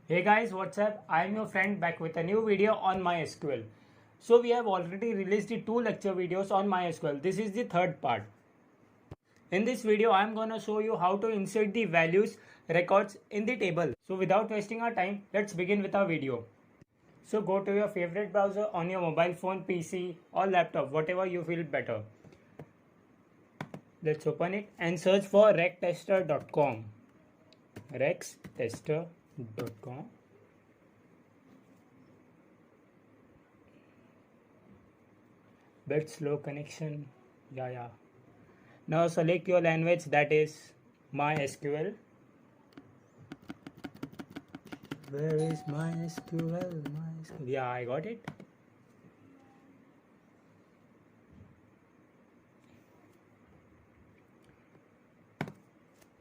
Hey guys, what's up? I'm your friend back with a new video on MySQL. So we have already released the two lecture videos on MySQL. This is the third part. In this video, I'm gonna show you how to insert the values records in the table. So without wasting our time, let's begin with our video. So go to your favorite browser on your mobile phone, PC or laptop, whatever you feel better. Let's open it and search for rectester.com. Rextester.com. Bit slow connection. Yeah. Now select your language, that is MySQL. Where is MySQL? Yeah, I got it.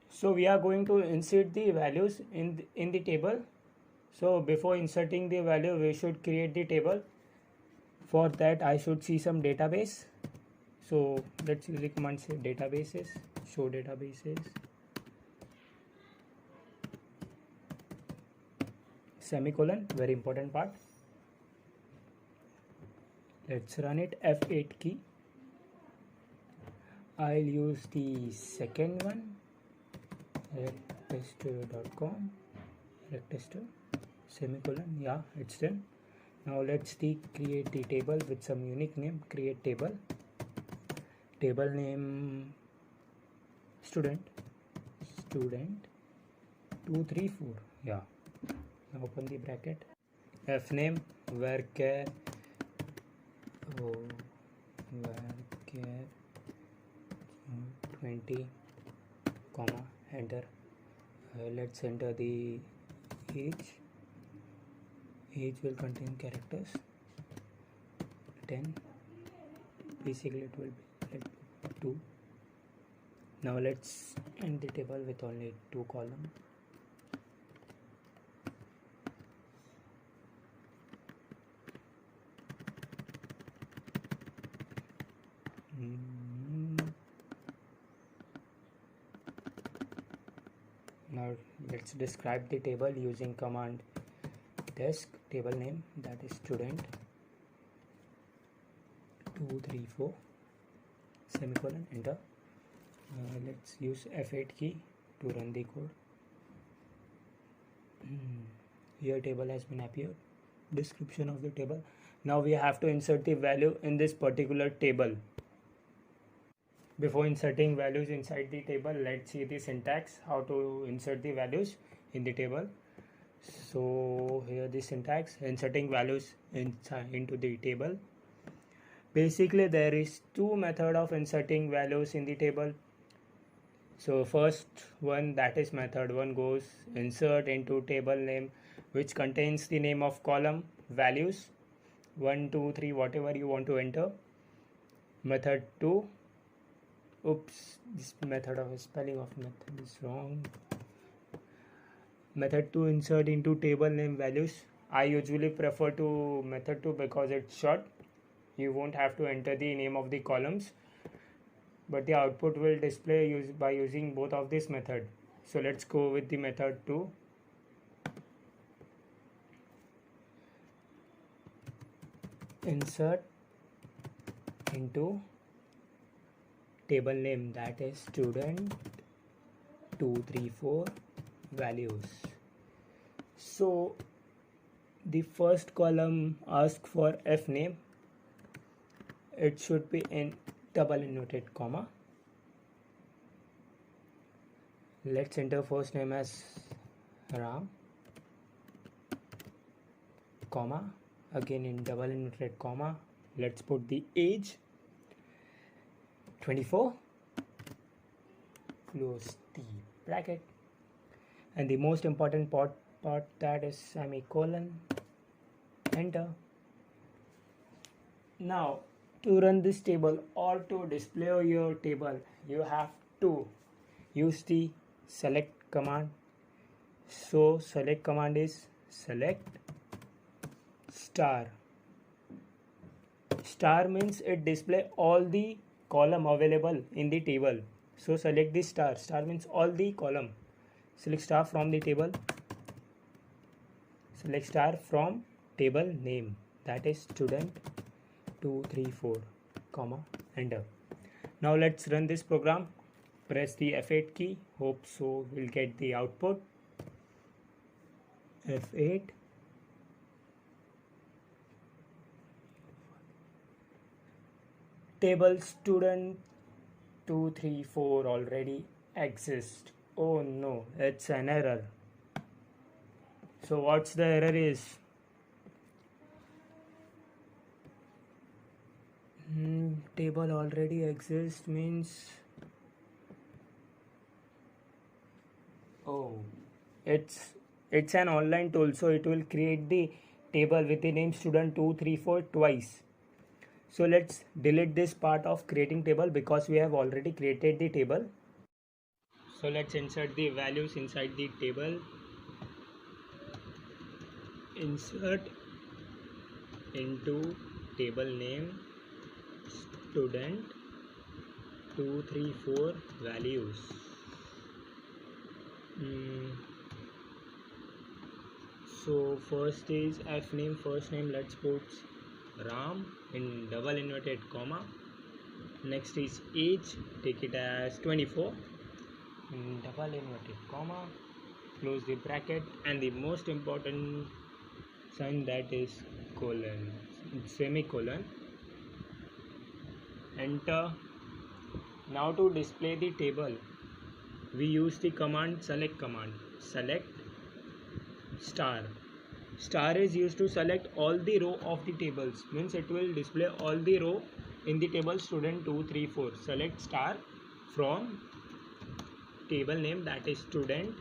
So we are going to insert the values in the table. So before inserting the value, we should create the table. For that, I should see some database. So let's use the command say databases, show databases, semicolon, very important part. Let's run it, F8 key. I'll use the second one, rectester.com, rectester, semicolon. Yeah, it's done. Now let's create the table with some unique name. Create table. Table name student 234. Yeah. Now open the bracket. F name varchar 20 comma enter. Let's enter the age. Age will contain characters 10. Basically it will be 2. Now let's end the table with only 2 columns. Now let's describe the table using command desk. Table name, that is student 234 semicolon enter. Let's use F8 key to run the code. Here table has been appeared. Description of the table. Now we have to insert the value in this particular table. Before inserting values inside the table, let's see the syntax, how to insert the values in the table. So here the syntax, inserting values into the table. Basically there is two methods of inserting values in the table. So first one, that is method 1, goes insert into table name which contains the name of column, values 1, 2, 3, whatever you want to enter. Method 2, oops, this method of spelling of method is wrong. Method 2, insert into table name values. I usually prefer to method 2 because it's short. You won't have to enter the name of the columns, but the output will display by using both of this method. So let's go with the method 2. Insert into table name, that is student 234 values. So the first column asks for F name. It should be in double inverted comma. Let's enter first name as Ram, comma, again in double inverted comma. Let's put the age 24, close the bracket, and the most important part, that is semicolon, enter. Now to run this table or to display your table, you have to use the select command. So select command is select star. Star means it display all the column available in the table. So select the star. Star means all the column. Select star from the table. select star from table name, that is student 234, comma, enter. Now let's run this program. Press the F8 key. Hope so we'll get the output. F8. Table student 234 already exists. Oh no, it's an error. So what's the error is? Table already exists means, oh, it's an online tool, so it will create the table with the name student 234 twice. So let's delete this part of creating table because we have already created the table. So let's insert the values inside the table. Insert into table name student 234 values. So first is F name, first name, let's put Ram in double inverted comma. Next is age, take it as 24 in double inverted comma, close the bracket, and the most important sign, that is colon, semicolon. Enter. Now to display the table, we use the command select command. Select star. Star is used to select all the row of the tables, means it will display all the row in the table student 234. Select star from table name, that is student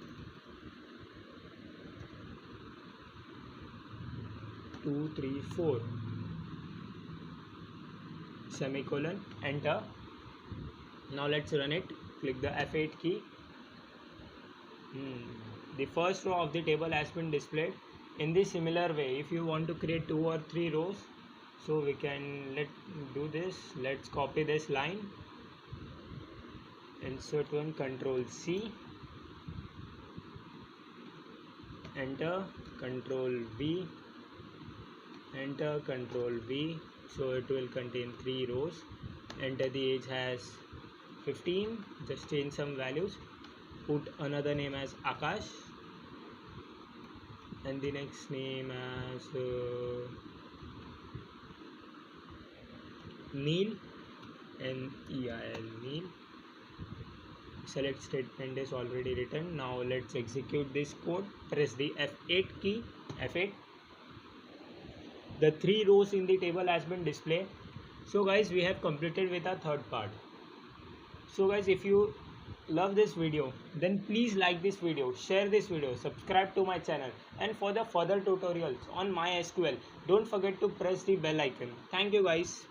234, semicolon, enter. Now let's run it. Click the F8 key. The first row of the table has been displayed. In this similar way, if you want to create 2 or 3 rows, so we can do this. Let's copy this line, insert one, Control C, enter, Control V, enter, Control V. So it will contain 3 rows. Enter the age as 15, just change some values, put another name as Akash, and the next name as Neil, N-E-I-L, Neil. Select statement is already written. Now let's execute this code. Press the F8 key, F8. The 3 rows in the table has been displayed. So guys, we have completed with our third part. So guys, if you love this video, then please like this video, share this video, subscribe to my channel, and for the further tutorials on MySQL, don't forget to press the bell icon. Thank you guys.